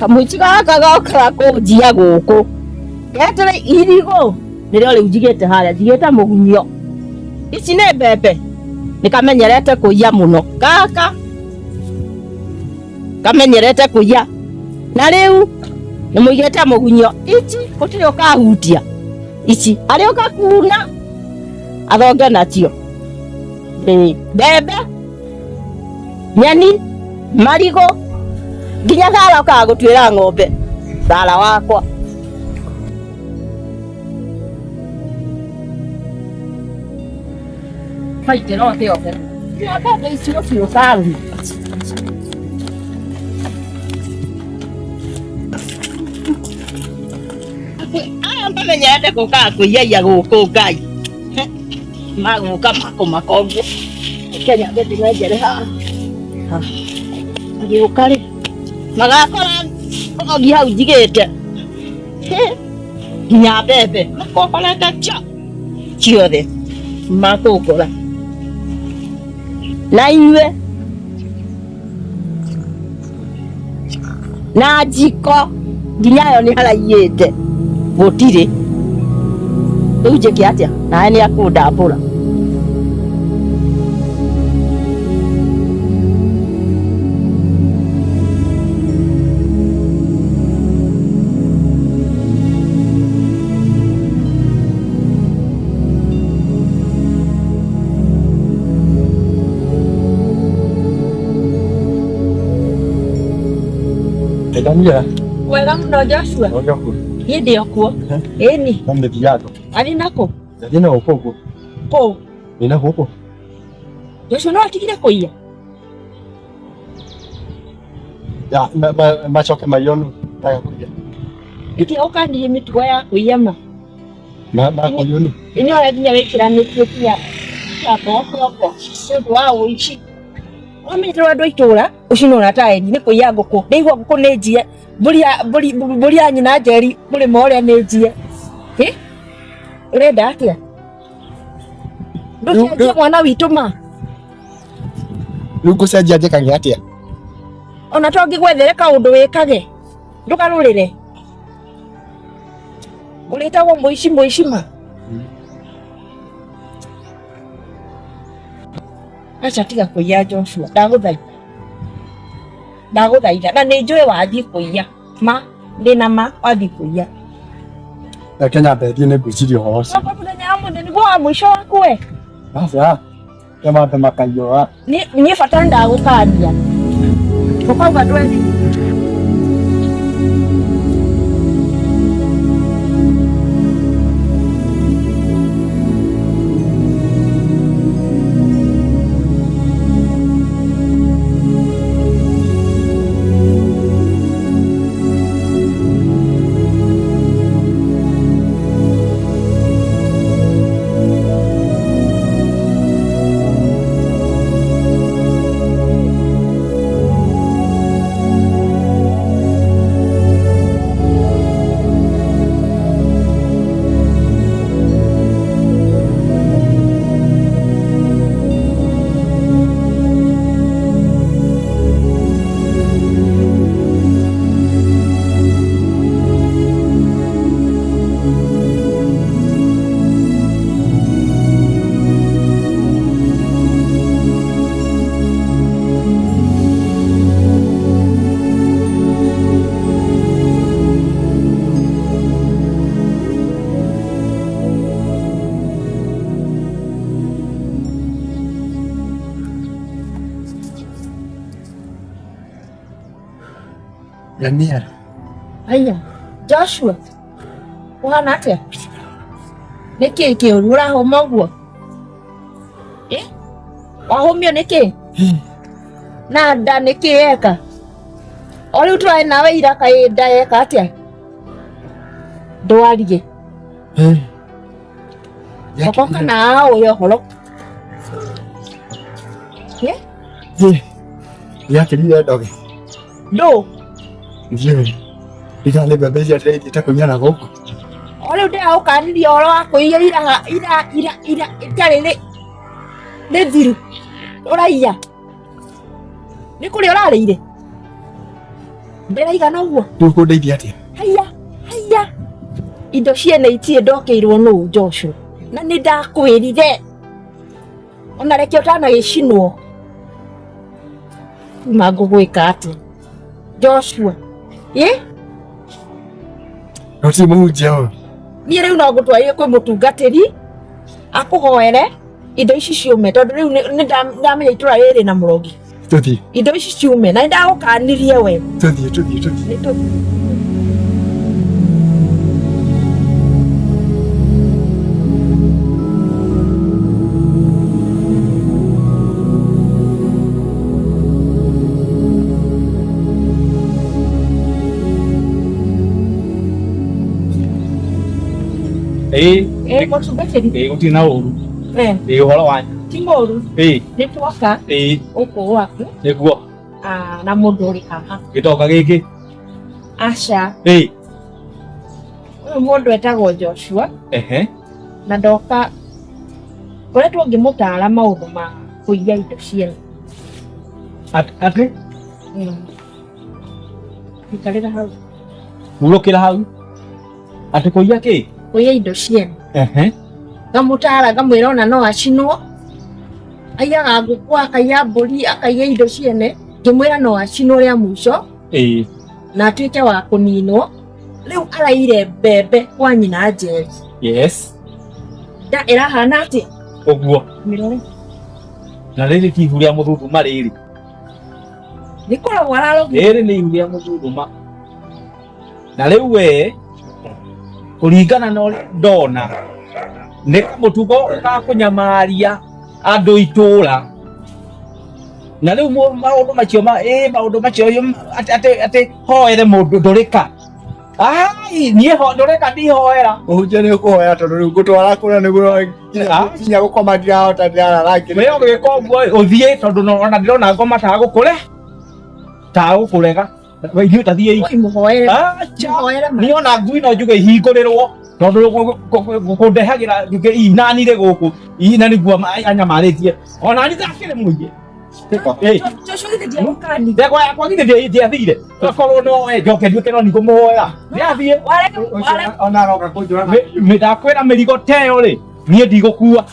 Kamuici gaka goka kũnjia gũkũ getere irigo nĩrĩo rĩu njigĩte harĩa njigĩte mũgunyio. Ici nĩ mbembe nĩkamenyerete kũiya mũno gaka kamenyerete kũiya na rĩu nĩmũigĩte mũgunyio. Ici gũtirĩ ũkahutia ici arĩ ũkakuna athonge nacio. Mbembe, nyeni, marigũ nginya thara ũkaga gũtuĩra ng'ombe thara wakwa. Faitĩra othe othe mbembe icio biũ saru. Aya mamenyerete gũkaga kũiyaiya gũkũ Ngai magũka makoguo Kenya ngĩtigwenjere haha agĩũka rĩ magakora ogi hau njigĩte nginya mbembe makokorete ciothe makũkora na inyuĩ na njiko nginya yo nĩ haraiyĩte gũtirĩ. Rĩu njĩke atĩa nawe nĩ akũndambũra. Wega mũno Joshua. Niĩ ndĩ o kuo. Ĩni. Arĩ nakũ? Ndathiĩ na gũkũ ũguo. Kũu? Ndĩ na gũkũ. Joshua no atigire kũiya? Ya, macoke maionu taga kũiya. Gĩtiga ũkandirie mĩtugo ya kũiya ma. Ma kũionu. Ini ũrĩa nginya wĩkĩranĩtie kia koko nĩũndũ wa ũici. Wamĩtĩrwo andũ a itũũra ũcinwo na taĩri nĩ kũiya ngũkũ. Ndaigua ngũkũ nĩ njie. Mbũri ya nyina Njeri mũrĩmo ũrĩa nĩ njie. Ũrenda atĩa? Ndũcenjie mwana witũ ma. Rĩu ngũcenjia njĩkage atĩa? Ona to ngĩgwethere kaũndũ wĩkage. Ndũkarũrĩre. Ũrĩtagwo mũici ma. Acha tiga kũiya Joshua. Ndagũthaitha na nĩ njũĩ wathiĩ kũiya ma ndĩna ma wathiĩ kũiya. Kenya mbethiĩ nĩ ngwĩciria ũhoro ũcio. Mũthenya wa mũthenya nĩguo wa mũico waku we. Aca kĩmambe makaiyũra. Niĩ bata ndagũkania ũkauga ndwethi. Daniel. Aya, Joshua. Ũhana atĩa? Nĩkĩ kĩũru ũrahũma ũguo? Wahũmio nĩkĩ? Na nda nĩkĩ yeka? O rĩu tũrarĩ nawe ira kaĩ nda yeka atĩa? Ndwarire. Ũkoka na ũyũ ũhoro. Yakĩrire ndoge. Ndũ? Ndiũĩ. Ndikanĩ mbembe icio ndĩrĩthiĩte kũiya na gũkũ. O rĩu ndĩragũkanirie ũhoro wa kũiya ira itarĩ nĩ thiru. Ũraiya. Nĩ kũrĩa ũrarĩire? Ndera igana uguo. Nduko ndeithia atia. Haya. Indo ciene itie ndokeirwo no Joshua. Na nĩ ndakwĩrire. Ona reke ũtanagĩcinwo. Kuma ngũgwĩka atĩa. Joshua. Noti mũhunjia ũyũ. Niĩ rĩu no ngũtwarire kwĩ mũtungatĩri akũhoere indo ici ciume tondũ rĩu nĩ ndamenya itũra rĩrĩ na mũrogi. Tũthiĩ. Indo ici ciume na ndagũkanirie we. Tũthiĩ. Mũtungatĩri. Gũtirĩ na ũru. Ũhoro wanyu. Ti mũru. Nĩ tuoka. Ũkũ gwaku. Nĩguo. Na mũndũ ũrĩ haha. Gĩtoka gĩkĩ. Aca. Ũyũ mũndũ etagwo Joshua. Na ndoka ngoretwo ngĩmũtaara maũndũ ma kũiya indo ciene. Atĩ? Ikarĩra hau. Hurũkĩra hau. Atĩ kũiya kĩ? Kũiya indo ciene. Ngamũtaara ngamwĩra ona no acinwo. Aiyaga ngũkũ, akaiya mbũri, akaiya indo ciene. Ngĩmwĩra no acinwo rĩa mũico. Na atuĩke wa kũninwo. Rĩu araire mbembe kwa nyina Njeri. Yes. Ĩrahana atĩa? Ũguo. Mĩrore. Na rĩrĩ ti ihu rĩa mũthũthũma rĩrĩ. Nĩkoragwo ararogio. Rĩrĩ nĩ ihu rĩa mũthũthũma. Na rĩu we kũringana na ũrĩa ndona nĩ kamũtugo ga kũnyamaria andũ itũra. Na rĩu maũndũ macio atĩ hoere mũndũ ndũrĩka. Niĩ ndũrĩka ndihoera. Mũhunjia nĩ ũkũhoya tondũ rĩu ngũtwara kũrĩa nĩguo nginya gũkoma ndirahota ndirarara ngĩ. Wee ũgĩka ũguo ũthiĩ tondũ ona ndĩrona ngoma tagũkũrega. Ithuĩ tathiĩ. Niĩ ona ngui no njuge ihingũrĩrwo tondũ gũkũndehagĩra inanire gũkũ ina nĩguo anyamarĩtie. Ona nĩ ndakĩrĩ mũingĩ. Ndegwa yakwa githĩ ndiathire. Akorwo no we njoke nduĩke no nĩngũmũhoera. Ndiathiĩ. Ona aroka kũnjũraga. Ndakwĩra mĩrigo ta ĩyo rĩ niĩ ndigũkua.